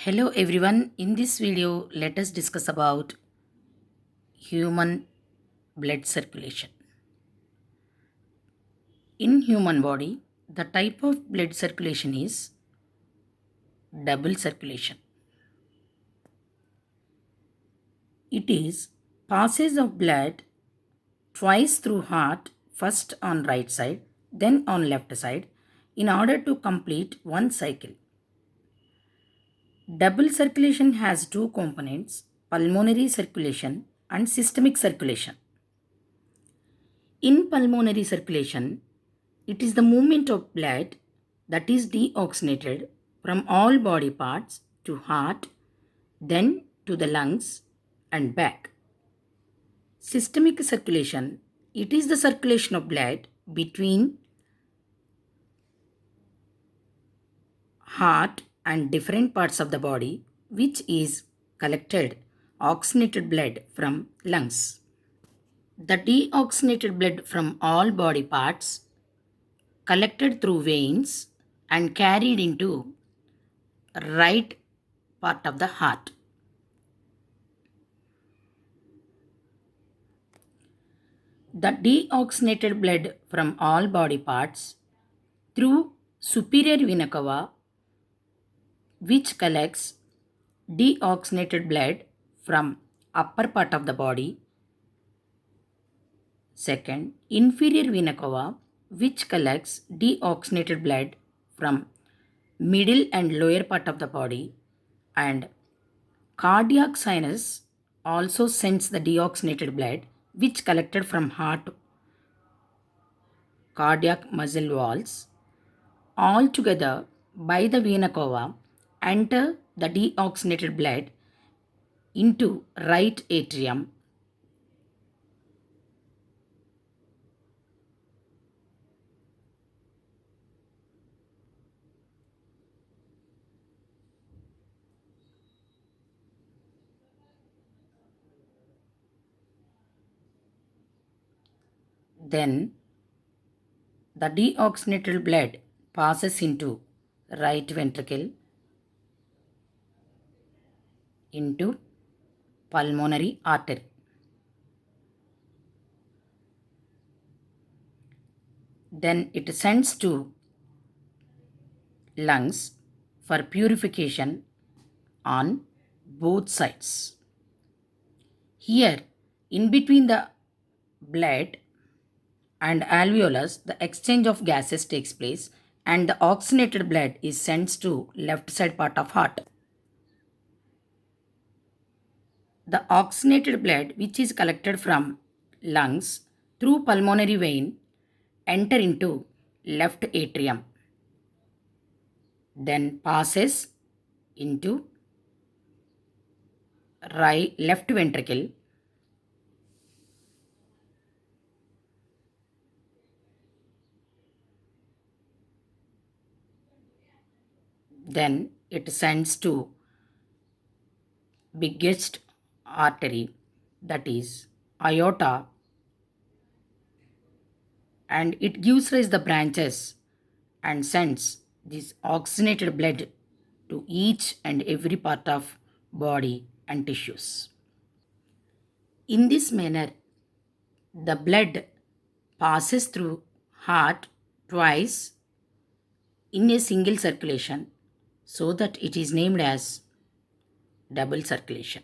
Hello everyone, in this video let us discuss about human blood circulation. In human body, the type of blood circulation is double circulation. It is passage of blood twice through heart, first on right side, then on left side, in order to complete one cycle. Double circulation has two components, pulmonary circulation and systemic circulation. In pulmonary circulation, it is the movement of blood that is deoxygenated from all body parts to heart, then to the lungs and back. Systemic circulation, it is the circulation of blood between heart and different parts of the body, which is collected oxygenated blood from lungs. The deoxygenated blood from all body parts collected through veins and carried into right part of the heart. The deoxygenated blood from all body parts through superior vena cava, which collects deoxygenated blood from upper part of the body. Second, inferior vena cava, which collects deoxygenated blood from middle and lower part of the body, and cardiac sinus also sends the deoxygenated blood which collected from heart cardiac muscle walls. All together by the vena cava enter the deoxygenated blood into right atrium. Then the deoxygenated blood passes into right ventricle, into pulmonary artery. Then it sends to lungs for purification on both sides. Here, in between the blood and alveolus, the exchange of gases takes place and the oxygenated blood is sent to left side part of heart. The oxygenated blood which is collected from lungs through pulmonary vein enter into left atrium, then passes into left ventricle, then it sends to biggest artery, that is aorta, and it gives rise the branches and sends this oxygenated blood to each and every part of body and tissues. In this manner, the blood passes through heart twice in a single circulation, so that it is named as double circulation.